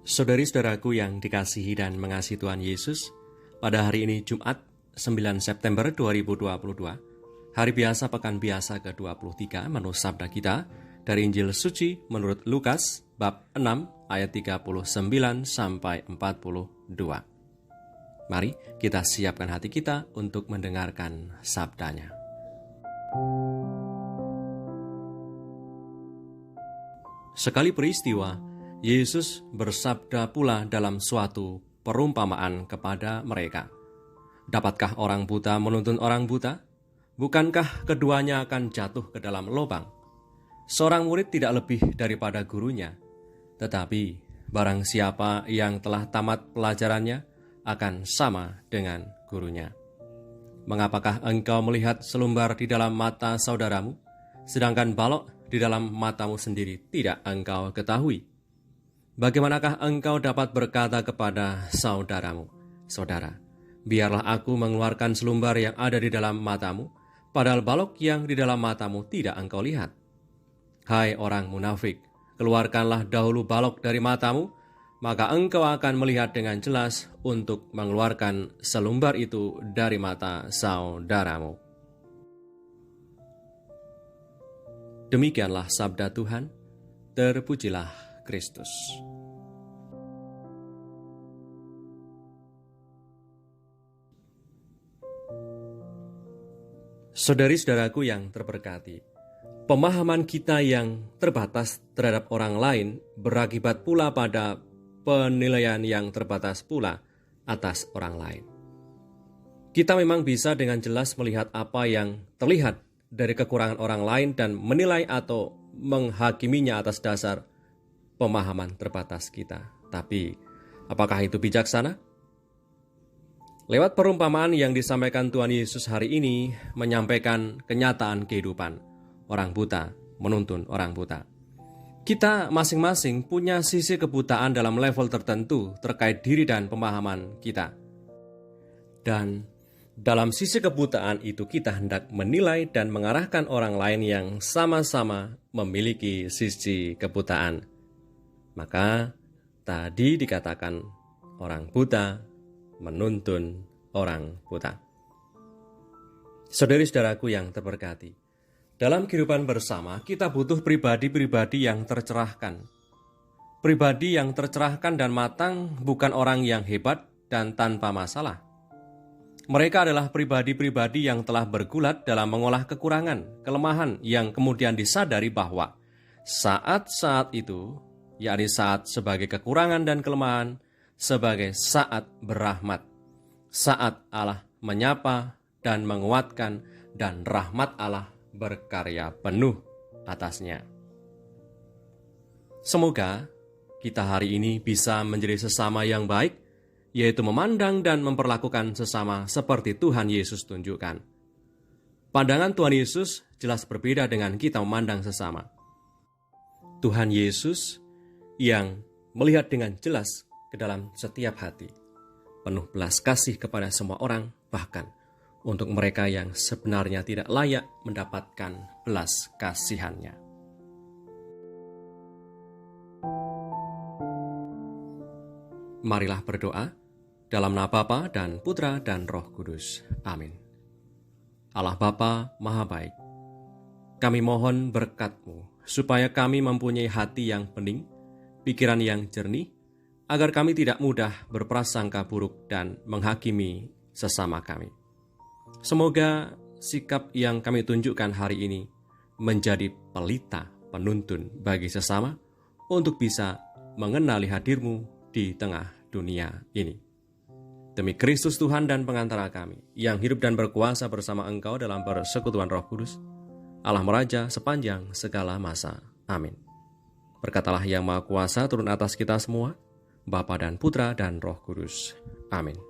Saudari-saudaraku yang dikasihi dan mengasihi Tuhan Yesus, pada hari ini Jumat 9 September 2022, hari biasa pekan biasa ke-23, menurut sabda kita dari Injil Suci menurut Lukas bab 6 ayat 39 sampai 42. Mari kita siapkan hati kita untuk mendengarkan sabdanya. Sekali peristiwa, Yesus bersabda pula dalam suatu perumpamaan kepada mereka. Dapatkah orang buta menuntun orang buta? Bukankah keduanya akan jatuh ke dalam lubang? Seorang murid tidak lebih daripada gurunya, tetapi barang siapa yang telah tamat pelajarannya akan sama dengan gurunya. Mengapakah engkau melihat selumbar di dalam mata saudaramu, sedangkan balok di dalam matamu sendiri tidak engkau ketahui? Bagaimanakah engkau dapat berkata kepada saudaramu, "Saudara, biarlah aku mengeluarkan selumbar yang ada di dalam matamu," padahal balok yang di dalam matamu tidak engkau lihat? Hai orang munafik, keluarkanlah dahulu balok dari matamu, maka engkau akan melihat dengan jelas untuk mengeluarkan selumbar itu dari mata saudaramu. Demikianlah sabda Tuhan. Terpujilah Kristus. Saudari-saudaraku yang terberkati, pemahaman kita yang terbatas terhadap orang lain berakibat pula pada penilaian yang terbatas pula atas orang lain. Kita memang bisa dengan jelas melihat apa yang terlihat dari kekurangan orang lain dan menilai atau menghakiminya atas dasar pemahaman terbatas kita. Tapi, apakah itu bijaksana? Lewat perumpamaan yang disampaikan Tuhan Yesus hari ini menyampaikan kenyataan kehidupan orang buta menuntun orang buta. Kita masing-masing punya sisi kebutaan dalam level tertentu terkait diri dan pemahaman kita. Dan dalam sisi kebutaan itu kita hendak menilai dan mengarahkan orang lain yang sama-sama memiliki sisi kebutaan. Maka tadi dikatakan orang buta menuntun orang buta. Saudari-saudaraku yang terberkati, dalam kehidupan bersama kita butuh pribadi-pribadi yang tercerahkan. Pribadi yang tercerahkan dan matang bukan orang yang hebat dan tanpa masalah. Mereka adalah pribadi-pribadi yang telah bergulat dalam mengolah kekurangan, kelemahan yang kemudian disadari bahwa saat-saat itu, yakni saat sebagai kekurangan dan kelemahan, sebagai saat berrahmat, saat Allah menyapa dan menguatkan dan rahmat Allah berkarya penuh atasnya. Semoga kita hari ini bisa menjadi sesama yang baik, yaitu memandang dan memperlakukan sesama seperti Tuhan Yesus tunjukkan. Pandangan Tuhan Yesus jelas berbeda dengan kita memandang sesama. Tuhan Yesus yang melihat dengan jelas ke dalam setiap hati, penuh belas kasih kepada semua orang, bahkan untuk mereka yang sebenarnya tidak layak mendapatkan belas kasihannya. Marilah berdoa dalam nama Bapa dan Putra dan Roh Kudus. Amin. Allah Bapa Maha Baik, kami mohon berkat-Mu supaya kami mempunyai hati yang bening, pikiran yang jernih, agar kami tidak mudah berprasangka buruk dan menghakimi sesama kami. Semoga sikap yang kami tunjukkan hari ini menjadi pelita penuntun bagi sesama untuk bisa mengenali hadir-Mu di tengah dunia ini. Demi Kristus Tuhan dan pengantara kami, yang hidup dan berkuasa bersama Engkau dalam persekutuan Roh Kudus, Allah Meraja sepanjang segala masa. Amin. Berkatalah yang Maha Kuasa turun atas kita semua, Bapa dan Putra dan Roh Kudus. Amin.